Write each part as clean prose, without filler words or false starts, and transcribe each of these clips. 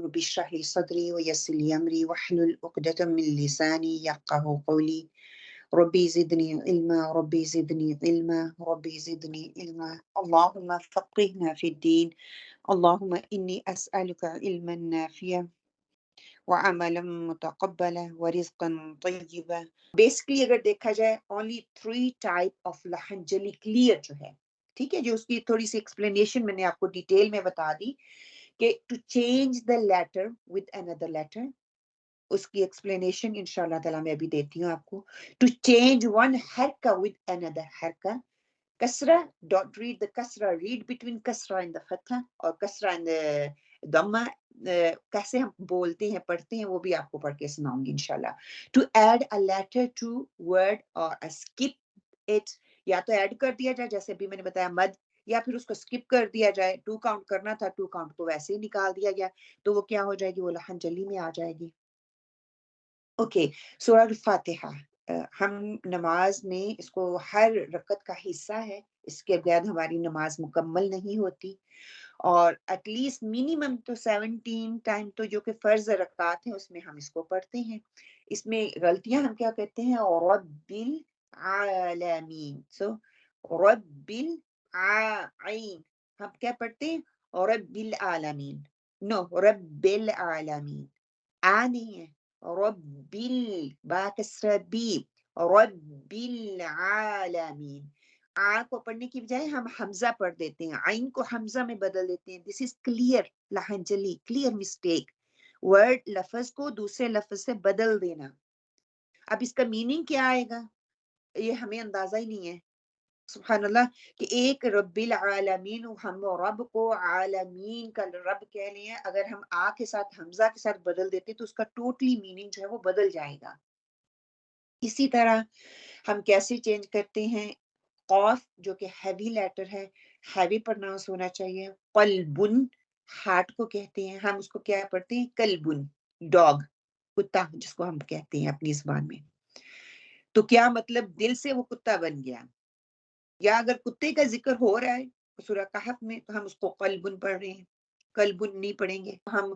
رب اشرح لي صدري ويسر لي أمري واحلل عقدة من لساني يفقهوا قولي ربي زدني علما ربي زدني علما ربي زدني علما اللهم فقهنا في الدين اللهم إني أسألك علما نافعا وعملا متقبلا ورزقا طيبا. بیسکلی اگر دیکھا جائے only 3 type of لہنجلی کلیئر جو ہے، ٹھیک ہے، جو اس کی تھوڑی سی ایکسپلینیشن میں نے آپ کو ڈیٹیل میں بتا دی کہ to change the letter with another letter, اس کی ایکسپلینیشن انشاءاللہ تعالیٰ میں ابھی دیتی ہوں آپ کو. ٹو چینج ون حرکہ ود اندر حرکہ، کسرہ ڈونٹ ریڈ دا کسرہ، ریڈ بٹوین کسرہ اینڈ دا فتحہ اور کسرہ اینڈ ضمہ. کیسے ہم بولتے ہیں پڑھتے ہیں وہ بھی آپ کو پڑھ کے سناؤں گی انشاءاللہ. To add a letter to word اور اسکپ اٹ، یا تو ایڈ کر دیا جائے جیسے ابھی میں نے بتایا مد، یا پھر اس کو اسکپ کر دیا جائے. 2 کاؤنٹ کرنا تھا 2 کاؤنٹ کو ویسے ہی نکال دیا گیا تو وہ کیا ہو جائے گی، وہ لحن جلی میں آ جائے گی. اوکے، سورہ الفاتحہ ہم نماز میں اس کو ہر رکعت کا حصہ ہے، اس کے بغیر ہماری نماز مکمل نہیں ہوتی، اور ایٹ لیسٹ منیمم تو 17 ٹائم تو جو کہ فرض رکعات ہیں اس میں ہم اس کو پڑھتے ہیں. اس میں غلطیاں ہم کیا کہتے ہیں، رب العالمین. سو رب العین ہم کیا پڑھتے ہیں، رب العالمین. نو، رب العالمین آ نہیں ہے، رب با کسرہ بی، رب العالمین. آ کو پڑھنے کی بجائے ہم حمزہ پڑھ دیتے ہیں، عین کو حمزہ میں بدل دیتے ہیں. دس از کلیئر لہنجلی، کلیئر مسٹیک. ورڈ لفظ کو دوسرے لفظ سے بدل دینا. اب اس کا میننگ کیا آئے گا یہ ہمیں اندازہ ہی نہیں ہے. سبحان اللہ، کہ ایک رب العالمین، ہم رب کو عالمین کا رب کہہ لیں، اگر ہم آ کے ساتھ حمزہ کے ساتھ بدل دیتے تو اس کا ٹوٹلی میننگ جو ہے وہ بدل جائے گا. اسی طرح ہم کیسے چینج کرتے ہیں، قاف جو کہ ہیوی لیٹر ہے، ہیوی پرناؤنس ہونا چاہیے. قلبن ہارٹ کو کہتے ہیں، ہم اس کو کیا پڑھتے ہیں، کلبن ڈاگ، کتا جس کو ہم کہتے ہیں اپنی زبان میں. تو کیا مطلب، دل سے وہ کتا بن گیا. یا اگر کتے کا ذکر ہو رہا ہے سورہ کہف میں تو ہم اس کو قلبن پڑھ رہے ہیں، کلبن نہیں پڑھیں گے. ہم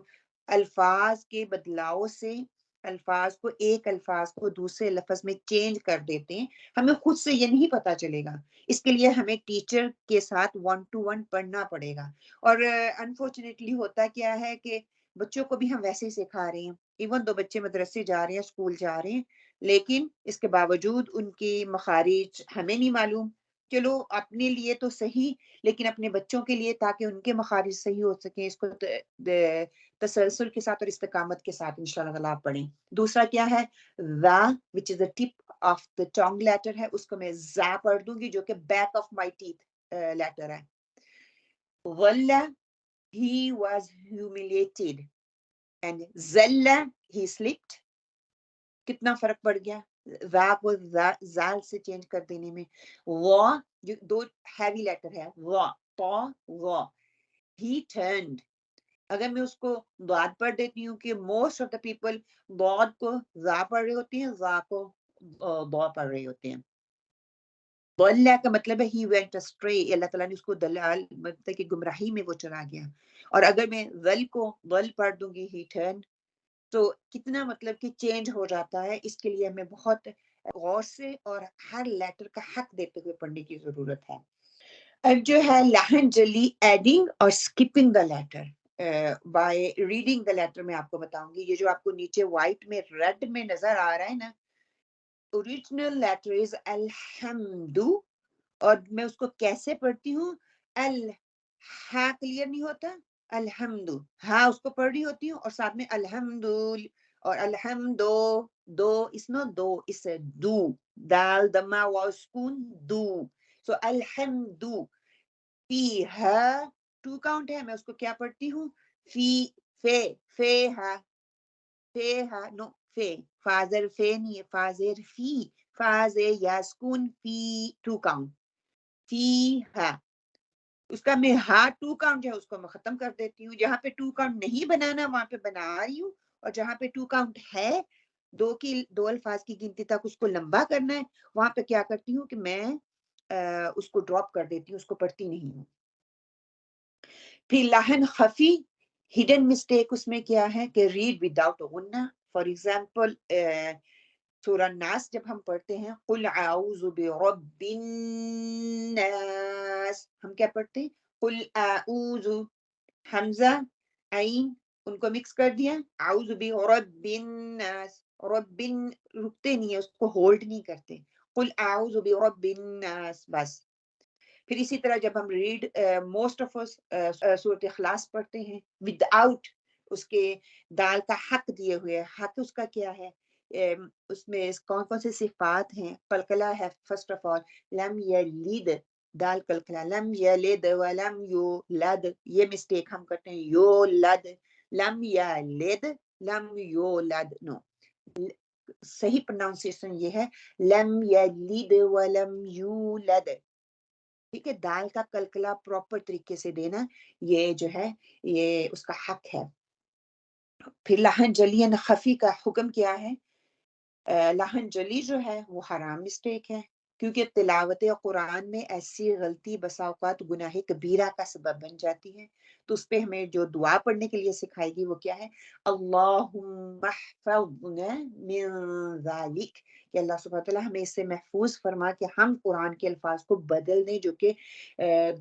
الفاظ کے بدلاؤ سے الفاظ کو، ایک الفاظ کو دوسرے لفظ میں چینج کر دیتے ہیں، ہمیں خود سے یہ نہیں پتا چلے گا. اس کے لیے ہمیں ٹیچر کے ساتھ 1 to 1 پڑھنا پڑے گا. اور انفارچونیٹلی ہوتا کیا ہے کہ بچوں کو بھی ہم ویسے ہی سکھا رہے ہیں، ایون دو بچے مدرسے جا رہے ہیں، اسکول جا رہے ہیں، لیکن اس کے باوجود ان کی مخارج ہمیں نہیں معلوم. چلو اپنے لیے تو صحیح، لیکن اپنے بچوں کے لیے تاکہ ان کے مخارج صحیح ہو سکیں، اس کو تسلسل کے ساتھ اور استقامت کے ساتھ انشاءاللہ تعالیٰ آپ پڑھیں. دوسرا کیا ہے، ذا which is the tip of the tongue letter ہے، اس کو میں زا پڑھ دوں گی جو کہ back of my teeth letter ہے. ظل he was humiliated and زل he slipped. کتنا فرق پڑ گیا ذا کو زال سے چینج کر دینے میں. وہ جو 2 ہیوی لیٹر ہے، وہ تو وہ. he turned، اگر میں اس کو ضاد پڑھ دیتی ہوں کہ موسٹ آف دا پیپل ضاد کو ذا پڑھ رہے ہوتے ہیں، ذا کو ضا پڑھ رہے ہوتے ہیں. ضل کا مطلب ہے he went astray، اللہ تعالیٰ نے اس کو دلال مطلب کہ گمراہی میں وہ چلا گیا. اور اگر میں ذل کو ضل پڑھ دوں گی he turned، تو کتنا مطلب کہ چینج ہو جاتا ہے. اس کے لیے ہمیں بہت غور سے اور ہر لیٹر کا حق دیتے ہوئے پڑھنے کی ضرورت ہے. اب جو ہے لہن جلی ایڈنگ اور skipping the letter by reading the letter میں آپ کو بتاؤں گی. یہ جو آپ کو نیچے وائٹ میں ریڈ میں نظر آ رہا ہے نا، اوریجنل لیٹر از الحمد، اور میں اس کو کیسے پڑھتی ہوں، ہا کلیئر نہیں ہوتا، الحمد ہاں اس کو پڑھ رہی ہوتی ہوں، اور ساتھ میں الحمد اور الحمدو دو اس نو دو اس دو دال دما واو سکون دو. سو الحمد فی ہا 2 کاؤنٹ ہے، میں اس کو کیا پڑھتی ہوں، فی فے ہا نو فے فازر فے نہیں ہے، فازر فی فاز یا سکون فی 2 کاؤنٹ فی ہا. اس کا میں ہا 2 کاؤنٹ ہے اس کو میں ختم کر دیتی ہوں. جہاں پہ 2 کاؤنٹ نہیں بنانا وہاں پہ بنا رہی ہوں، اور جہاں پہ 2 کاؤنٹ ہے 2 الفاظ کی گنتی تک اس کو لمبا کرنا ہے، وہاں پہ کیا کرتی ہوں کہ میں اس کو ڈراپ کر دیتی ہوں، اس کو پڑھتی نہیں ہوں. پھر لہن خفی ہڈن مسٹیک اس میں کیا ہے کہ ریڈ وداؤٹ غنہ. فار ایگزامپل سورہ ناس جب ہم پڑھتے ہیں قل اعوذ برب الناس، ہم کیا پڑھتے ہیں؟ قل اعوذ، حمزہ عین ان کو مکس کر دیا، اعوذ برب الناس، رکتے نہیں ہے، اس کو ہولڈ نہیں کرتے، قل اعوذ برب الناس بس. پھر اسی طرح جب ہم ریڈ موسٹ آف سورۃ اخلاص پڑھتے ہیں ود آؤٹ اس کے دال کا حق دیے ہوئے، حق اس کا کیا ہے، اس میں کون کون سے صفات ہیں؟ قلقلہ ہے فرسٹ آف آل، لم یلد، دال قلقلہ، لم یلد ولم یولد، یہ مسٹیک ہم کرتے ہیں، یولد، لم یلد لم یولد، نو، صحیح پروناؤنسیشن یہ ہے لم یلد ولم یولد. ٹھیک ہے، دال کا کلکلا پراپر طریقے سے دینا، یہ جو ہے یہ اس کا حق ہے. پھر لہن جلی خفی کا حکم کیا ہے؟ لہن جلی جو ہے وہ حرام مسٹیک ہے، کیونکہ تلاوت قرآن میں ایسی غلطی بسا اوقات گناہ کبیرہ کا سبب بن جاتی ہے. تو اس پہ ہمیں جو دعا پڑھنے کے لیے سکھائے گی وہ کیا ہے؟ اللہم احفظنا من ذالک، کہ اللہ سبحانہ وتعالیٰ ہمیں اس سے محفوظ فرما کہ ہم قرآن کے الفاظ کو بدل دیں جو کہ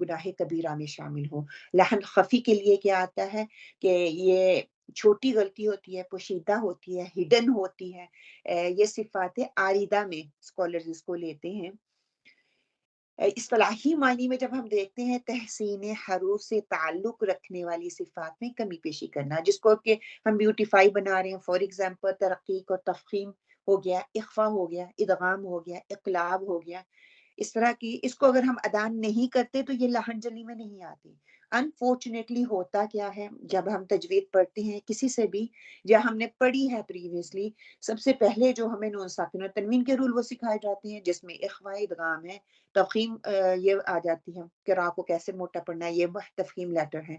گناہ کبیرہ میں شامل ہو. لہن خفی کے لیے کیا آتا ہے کہ یہ چھوٹی غلطی ہوتی ہے، پوشیدہ ہوتی ہے، ہڈن ہوتی ہے. یہ صفات عارضہ میں اسکالرز اس کو لیتے ہیں. اصطلاحی معنی میں جب ہم دیکھتے ہیں تحسین حروف سے تعلق رکھنے والی صفات میں کمی پیشی کرنا، جس کو کہ ہم بیوٹیفائی بنا رہے ہیں. فار ایگزامپل ترقیق اور تفخیم ہو گیا، اخفا ہو گیا، ادغام ہو گیا، اقلاب ہو گیا. اس طرح کی اس کو اگر ہم ادا نہیں کرتے تو یہ لہن جلی میں نہیں آتی. انفارچونیٹلی ہوتا کیا ہے، جب ہم تجوید پڑھتے ہیں کسی سے بھی، یا ہم نے پڑھی ہے پریویسلی، سب سے پہلے جو ہمیں نون ساکن اور تنوین کے رول وہ سکھائے جاتے ہیں، جس میں اخفا، ادغام ہے، تفخیم یہ آ جاتی ہے کہ را کو کیسے موٹا پڑھنا ہے، یہ تفخیم لیٹر ہے،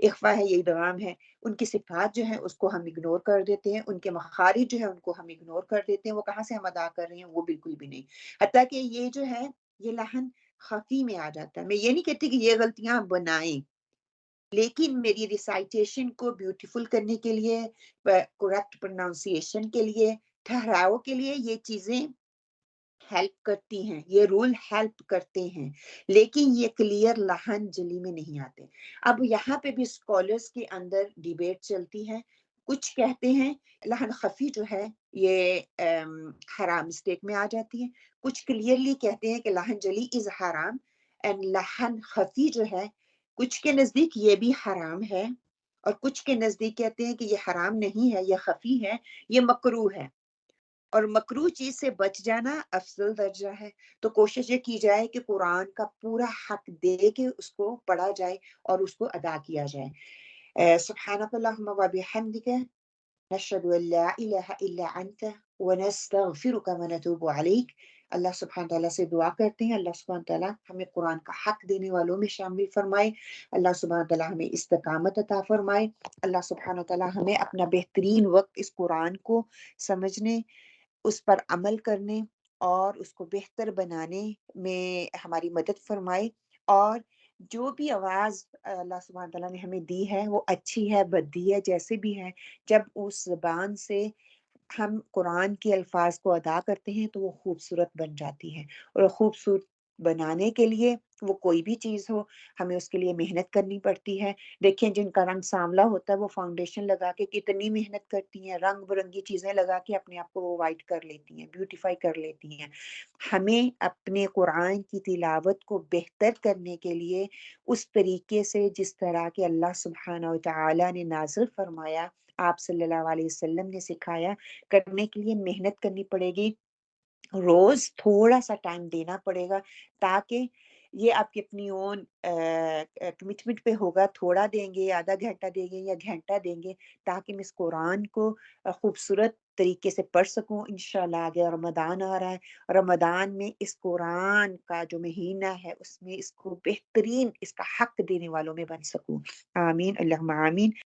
اخفا ہے، یہ ادغام ہے. ان کی صفات جو ہیں اس کو ہم اگنور کر دیتے ہیں، ان کے مخارج جو ہے ان کو ہم اگنور کر دیتے ہیں. وہ کہاں سے ہم ادا کر رہے ہیں؟ وہ بالکل بھی نہیں. حتیٰ کہ یہ جو ہے یہ لہن خفی میں آ جاتا ہے. میں یہ نہیں کہتی کہ یہ غلطیاں بنائیں، لیکن میری ریسائٹیشن کو بیوٹیفل کرنے کے لیے، کریکٹ پروناؤنسیشن کے لیے، ٹھہراؤ کے لیے یہ چیزیں ہیلپ کرتی ہیں، یہ رول ہیلپ کرتے ہیں، لیکن یہ کلیئر لہن جلی میں نہیں آتے. اب یہاں پہ بھی اسکالرز کے اندر ڈیبیٹ چلتی ہے. کچھ کہتے ہیں لہن خفی جو ہے یہ حرام مسٹیک میں آ جاتی ہے، کچھ کلیئرلی کہتے ہیں کہ لہن جلی از حرام، اینڈ لہن خفی جو ہے کچھ کے نزدیک یہ بھی حرام ہے، اور کچھ کے نزدیک کہتے ہیں کہ یہ حرام نہیں ہے، یہ خفی ہے، یہ مکروہ ہے. اور مکروہ چیز سے بچ جانا افضل درجہ ہے. تو کوشش یہ کی جائے کہ قرآن کا پورا حق دے کے اس کو پڑھا جائے اور اس کو ادا کیا جائے. سبحانک اللہم و بحمدک، نشہد ان لا الہ الا انت ونستغفرک ونتوب علیک. اللہ سبحانہ تعالیٰ سے دعا کرتے ہیں اللہ سبحانہ تعالیٰ ہمیں قرآن کا حق دینے والوں میں شامل فرمائے، اللہ سبحانہ تعالیٰ ہمیں استقامت عطا فرمائے، اللہ سبحانہ تعالیٰ ہمیں اپنا بہترین وقت اس قرآن کو سمجھنے، اس پر عمل کرنے اور اس کو بہتر بنانے میں ہماری مدد فرمائے. اور جو بھی آواز اللہ سبحانہ تعالیٰ نے ہمیں دی ہے وہ اچھی ہے، بدی ہے، جیسے بھی ہے، جب اس زبان سے ہم قرآن کے الفاظ کو ادا کرتے ہیں تو وہ خوبصورت بن جاتی ہے. اور خوبصورت بنانے کے لیے وہ کوئی بھی چیز ہو ہمیں اس کے لیے محنت کرنی پڑتی ہے. دیکھیں جن کا رنگ سانولا ہوتا ہے وہ فاؤنڈیشن لگا کے کتنی محنت کرتی ہیں، رنگ برنگی چیزیں لگا کے اپنے آپ کو وہ وائٹ کر لیتی ہیں، بیوٹیفائی کر لیتی ہیں. ہمیں اپنے قرآن کی تلاوت کو بہتر کرنے کے لیے اس طریقے سے جس طرح کہ اللہ سبحانہ و تعالیٰ نے نازل فرمایا، آپ صلی اللہ علیہ وسلم نے سکھایا، کرنے کے لیے محنت کرنی پڑے گی. روز تھوڑا سا ٹائم دینا پڑے گا، تاکہ یہ آپ کی اپنی اون کمٹمنٹ پہ ہوگا. تھوڑا دیں گے، آدھا گھنٹہ دیں گے یا گھنٹہ دیں گے، تاکہ میں اس قرآن کو خوبصورت طریقے سے پڑھ سکوں. انشاءاللہ آگے رمضان آ رہا ہے، رمضان میں اس قرآن کا جو مہینہ ہے اس میں اس کو بہترین اس کا حق دینے والوں میں بن سکوں. آمین، اللہم آمین.